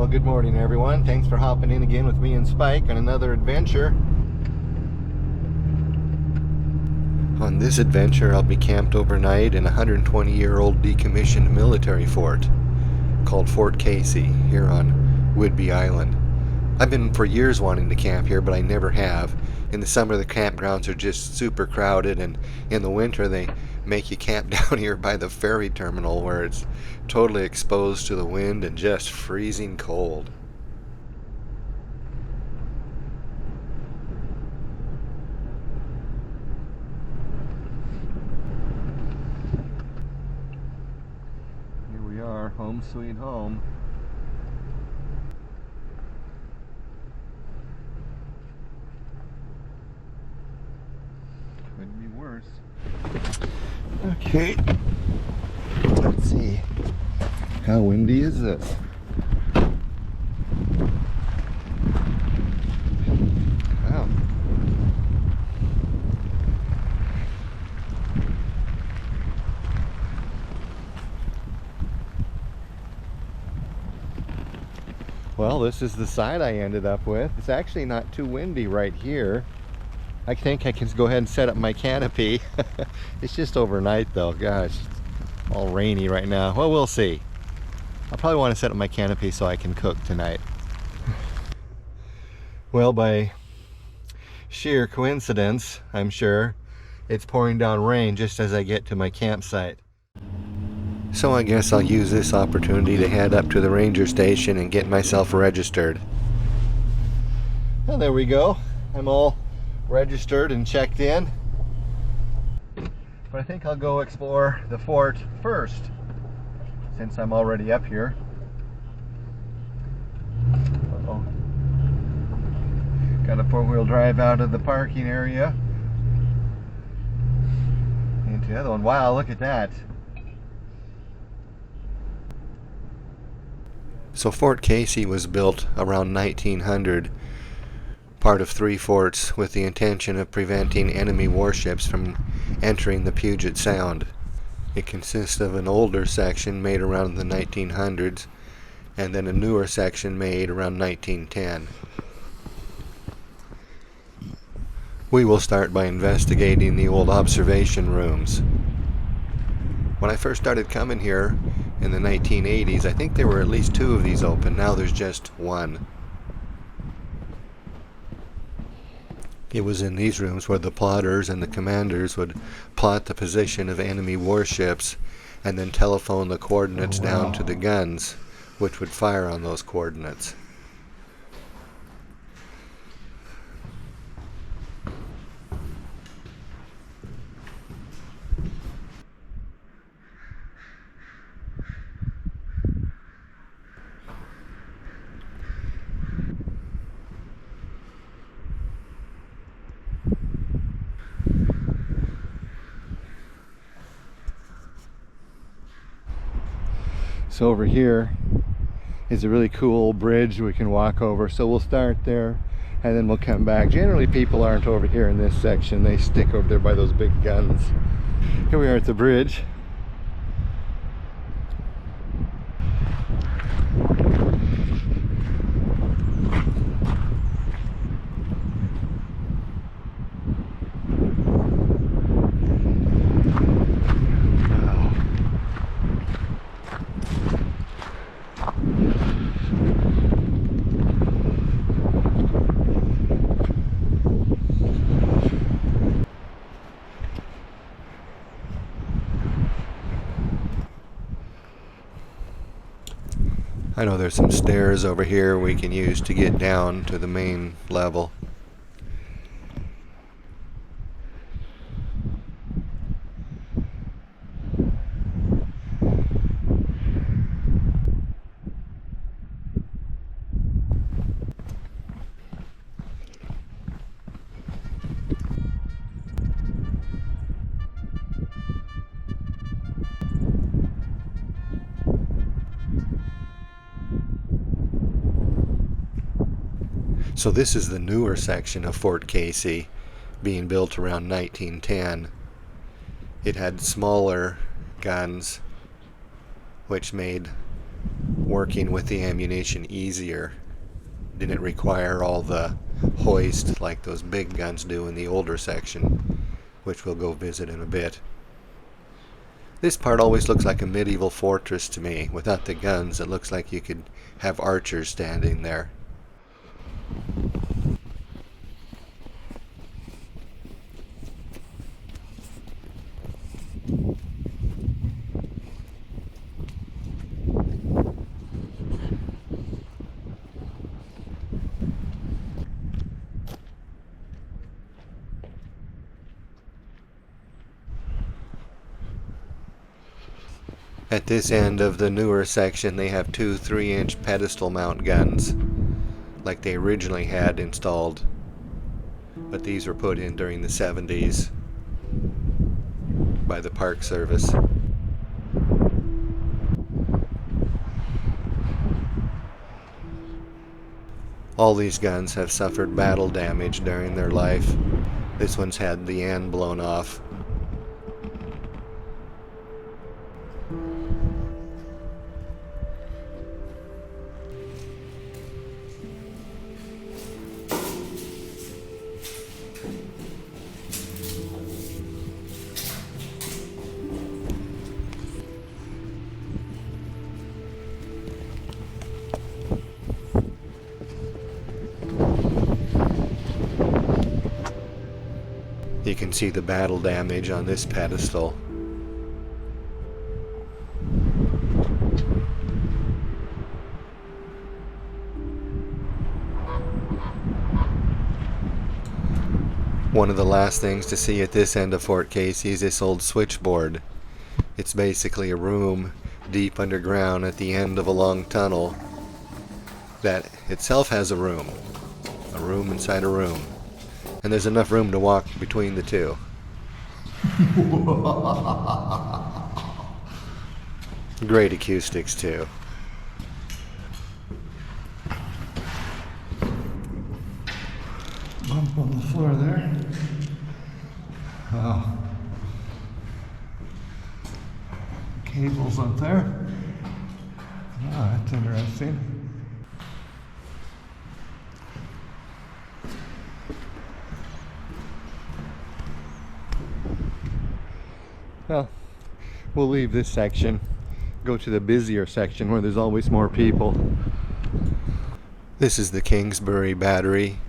Well, good morning, everyone. Thanks for hopping in again with me and Spike on another adventure. On this adventure, I'll be camped overnight in a 120-year-old decommissioned military fort called Fort Casey here on Whidbey Island. I've been for years wanting to camp here, but I never have. In the summer, the campgrounds are just super crowded, and in the winter, they make you camp down here by the ferry terminal where it's totally exposed to the wind and just freezing cold. Here we are, home sweet home. Couldn't be worse. Okay, let's see. How windy is this? Wow. Well, this is the side I ended up with. It's actually not too windy right here. I think I can go ahead and set up my canopy. It's just overnight though, gosh, it's all rainy right now. Well, we'll see. I'll probably want to set up my canopy so I can cook tonight. Well, by sheer coincidence, I'm sure, it's pouring down rain just as I get to my campsite. So I guess I'll use this opportunity to head up to the ranger station and get myself registered. Well, there we go. I'm all registered and checked in, but I think I'll go explore the fort first since I'm already up here. Uh-oh. Got a four-wheel drive out of the parking area into the other one. Wow, look at that. So Fort Casey was built around 1900, part of 3 forts with the intention of preventing enemy warships from entering the Puget Sound. It consists of an older section made around the 1900s and then a newer section made around 1910. We will start by investigating the old observation rooms. When I first started coming here in the 1980s, I think there were at least 2 of these open. Now there's just 1. It was in these rooms where the plotters and the commanders would plot the position of enemy warships and then telephone the coordinates down to the guns, which would fire on those coordinates. So over here is a really cool bridge we can walk over. So we'll start there and then we'll come back. Generally people aren't over here in this section. They stick over there by those big guns. Here we are at the bridge. I know there's some stairs over here we can use to get down to the main level. So this is the newer section of Fort Casey, being built around 1910. It had smaller guns, which made working with the ammunition easier. Didn't require all the hoist like those big guns do in the older section, which we'll go visit in a bit. This part always looks like a medieval fortress to me. Without the guns, it looks like you could have archers standing there. At this end of the newer section, they have two 3-inch pedestal mount guns, like they originally had installed, but these were put in during the 70s by the Park Service. All these guns have suffered battle damage during their life. This one's had the end blown off. You can see the battle damage on this pedestal. One of the last things to see at this end of Fort Casey is this old switchboard. It's basically a room deep underground at the end of a long tunnel that itself has a room inside a room. And there's enough room to walk between the two. Great acoustics too. Bump on the floor there. Wow. Cables up there. Oh, that's interesting. Well, we'll leave this section, go to the busier section where there's always more people. This is the Kingsbury Battery.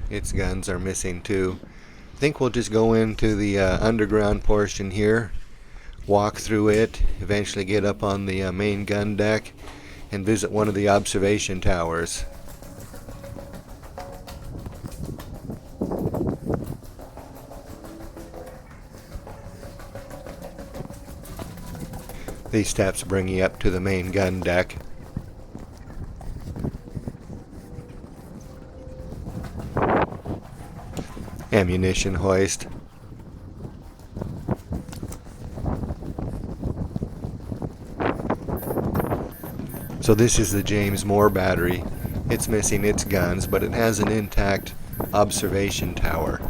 Its guns are missing too. I think we'll just go into the underground portion here, walk through it, eventually get up on the main gun deck and visit one of the observation towers. These steps bring you up to the main gun deck. Ammunition hoist. So this is the James Moore battery. It's missing its guns, but it has an intact observation tower.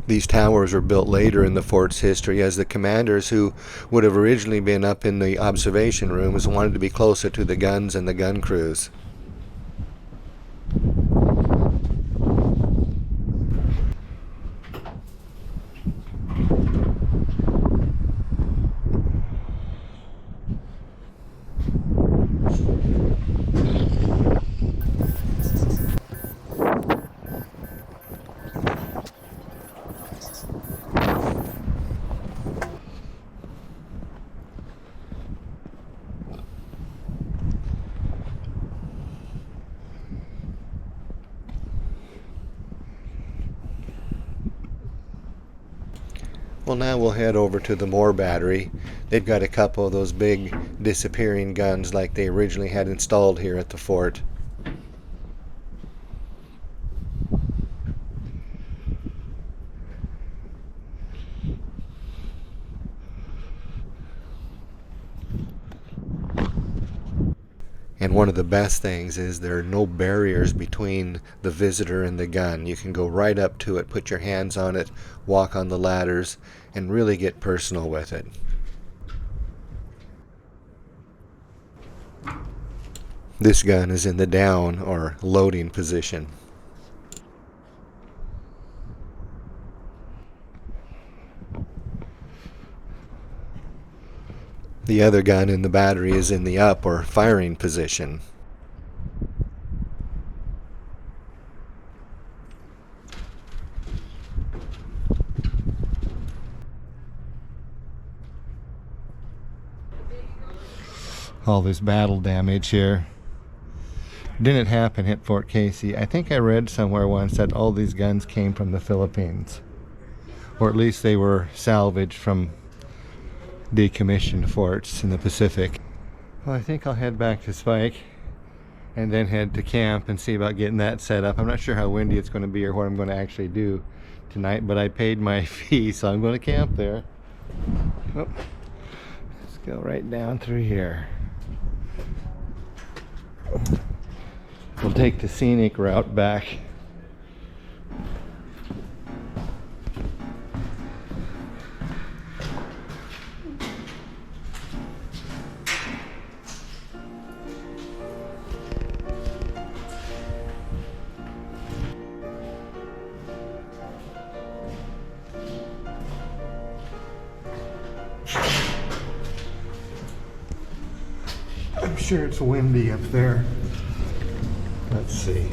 These towers were built later in the fort's history as the commanders who would have originally been up in the observation rooms wanted to be closer to the guns and the gun crews. Well, now we'll head over to the Moore battery. They've got a couple of those big disappearing guns like they originally had installed here at the fort. And one of the best things is there are no barriers between the visitor and the gun. You can go right up to it, put your hands on it, walk on the ladders, and really get personal with it. This gun is in the down or loading position. The other gun in the battery is in the up or firing position. All this battle damage here didn't happen at Fort Casey. I think I read somewhere once that all these guns came from the Philippines, or at least they were salvaged from decommissioned forts in the Pacific. Well, I think I'll head back to Spike and then head to camp and see about getting that set up. I'm not sure how windy it's going to be or what I'm going to actually do tonight, but I paid my fee, so I'm going to camp there. Oh, let's go right down through here. We'll take the scenic route back. I'm sure it's windy up there. Let's see.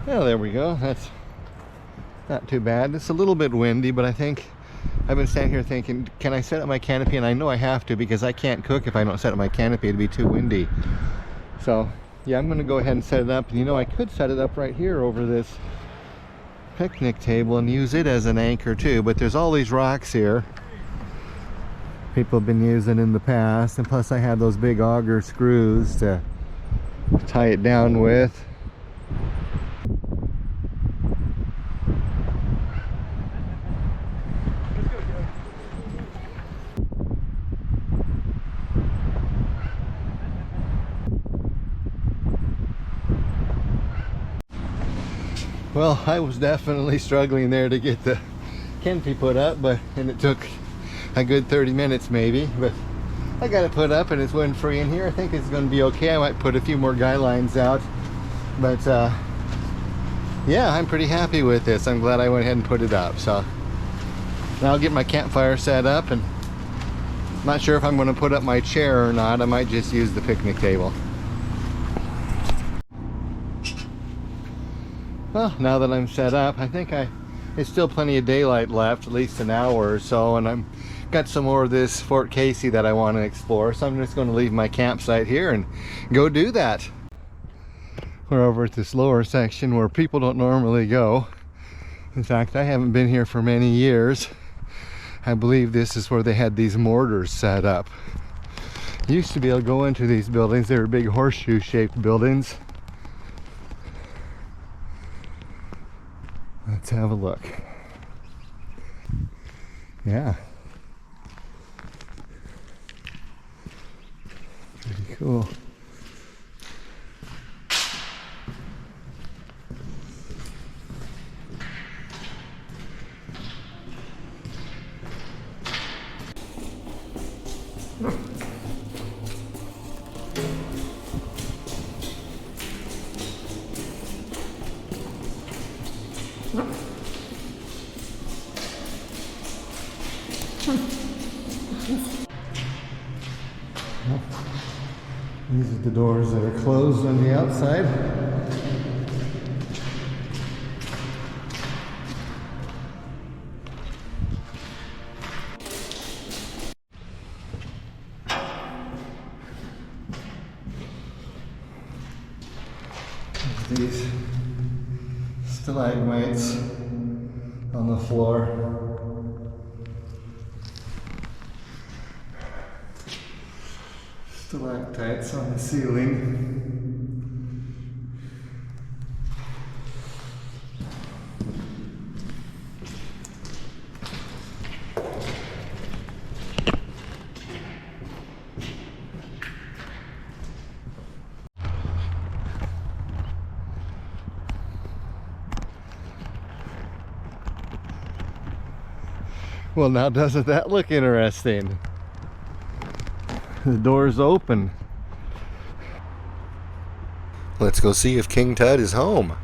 Well, there we go. That's not too bad. It's a little bit windy, but I think I've been standing here thinking, can I set up my canopy? And I know I have to, because I can't cook if I don't set up my canopy. It'd be too windy. So yeah, I'm going to go ahead and set it up. And you know, I could set it up right here over this picnic table and use it as an anchor too, but there's all these rocks here people have been using in the past, and plus I have those big auger screws to tie it down with. Well, I was definitely struggling there to get the canopy put up, and it took a good 30 minutes maybe, but I got it put up and it's wind free in here. I think it's going to be okay. I might put a few more guy lines out, but yeah, I'm pretty happy with this. I'm glad I went ahead and put it up. So now I'll get my campfire set up, and I'm not sure if I'm going to put up my chair or not. I might just use the picnic table. Well, now that I'm set up, I think there's still plenty of daylight left, at least an hour or so, and I'm got some more of this Fort Casey that I want to explore, so I'm just going to leave my campsite here and go do that. We're over at this lower section where people don't normally go. In fact, I haven't been here for many years. I believe this is where they had these mortars set up. You used to be able to go into these buildings. They were big horseshoe-shaped buildings. Let's have a look. Yeah. Pretty cool. These are the doors that are closed on the outside. these stalagmites on the floor. Stalactites on the ceiling. Well, now doesn't that look interesting? The door's open. Let's go see if King Tut is home.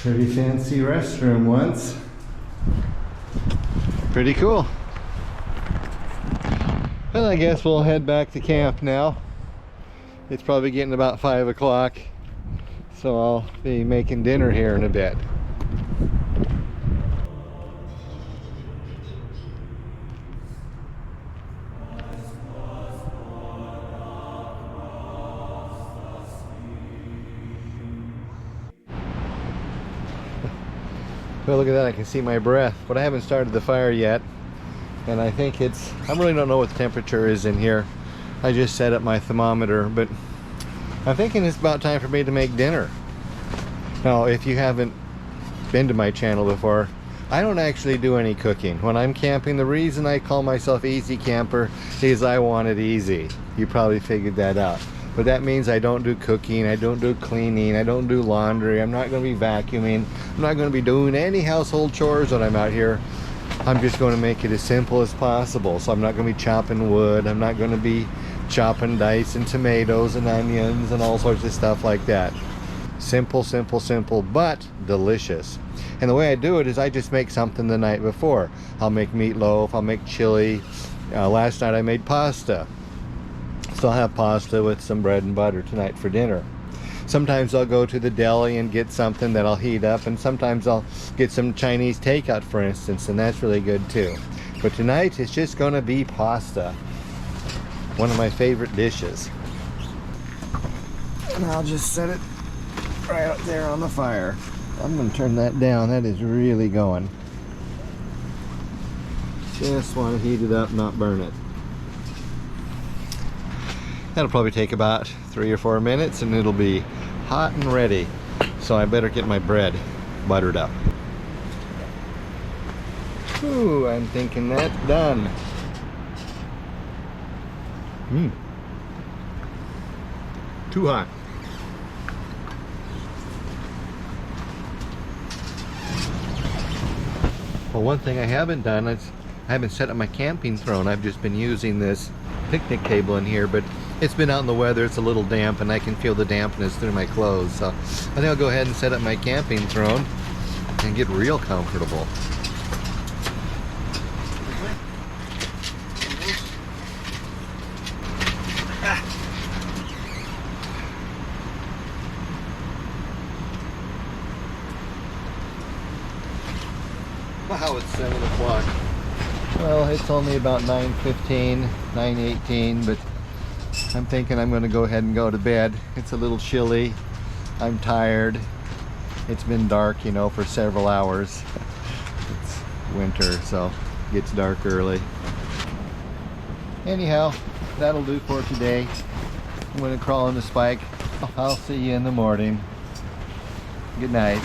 Pretty fancy restroom once. Pretty cool. Well, I guess we'll head back to camp now. It's probably getting about 5 o'clock, so I'll be making dinner here in a bit. Well, look at that, I can see my breath, but I haven't started the fire yet. And I think I really don't know what the temperature is in here. I just set up my thermometer, but I'm thinking it's about time for me to make dinner. Now, if you haven't been to my channel before, I don't actually do any cooking. When I'm camping, the reason I call myself Easy Camper is I want it easy. You probably figured that out. But that means I don't do cooking, I don't do cleaning, I don't do laundry, I'm not going to be vacuuming, I'm not going to be doing any household chores when I'm out here. I'm just going to make it as simple as possible. So I'm not going to be chopping wood, I'm not going to be chopping, dicing tomatoes and onions and all sorts of stuff like that. Simple, simple, simple, but delicious. And the way I do it is I just make something the night before. I'll make meatloaf, I'll make chili. Last night I made pasta. So I'll have pasta with some bread and butter tonight for dinner. Sometimes I'll go to the deli and get something that I'll heat up, and sometimes I'll get some Chinese takeout, for instance, and that's really good too. But tonight it's just going to be pasta. One of my favorite dishes. And I'll just set it right up there on the fire. I'm going to turn that down. That is really going. Just want to heat it up, not burn it. That'll probably take about 3 or 4 minutes and it'll be hot and ready. So I better get my bread buttered up. Ooh, I'm thinking that's done. Too hot. Well, one thing I haven't done is I haven't set up my camping throne. I've just been using this picnic table in here, but it's been out in the weather, it's a little damp, and I can feel the dampness through my clothes. So I think I'll go ahead and set up my camping throne and get real comfortable. Wow, it's 7 o'clock. Well, it's only about 9:15, 9:18, but I'm thinking I'm going to go ahead and go to bed. It's a little chilly. I'm tired. It's been dark, you know, for several hours. It's winter, so it gets dark early. Anyhow, that'll do for today. I'm going to crawl in the spike. I'll see you in the morning. Good night.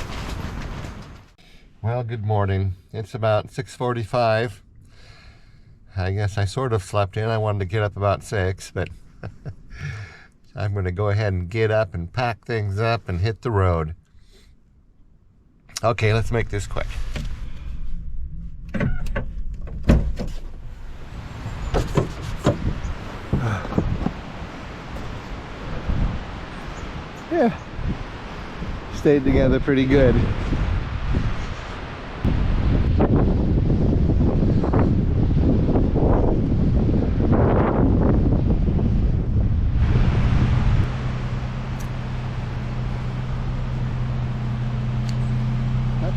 Well, good morning. It's about 6:45. I guess I sort of slept in. I wanted to get up about 6, but I'm going to go ahead and get up and pack things up and hit the road. Okay, let's make this quick. Yeah, stayed together pretty good.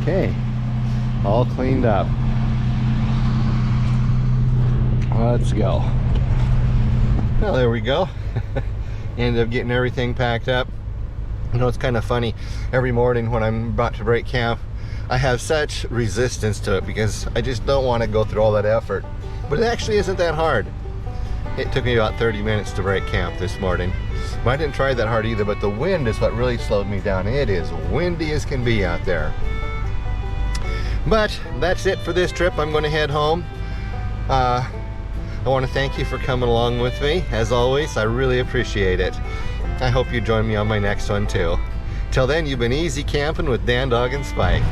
Okay, all cleaned up. Let's go. Well, there we go. Ended up getting everything packed up. You know, it's kind of funny. Every morning when I'm about to break camp, I have such resistance to it because I just don't want to go through all that effort. But it actually isn't that hard. It took me about 30 minutes to break camp this morning. But I didn't try that hard either, but the wind is what really slowed me down. It is windy as can be out there. But that's it for this trip. I'm going to head home. I want to thank you for coming along with me. As always, I really appreciate it. I hope you join me on my next one too. Till then, you've been easy camping with Dan, Dog, and Spike.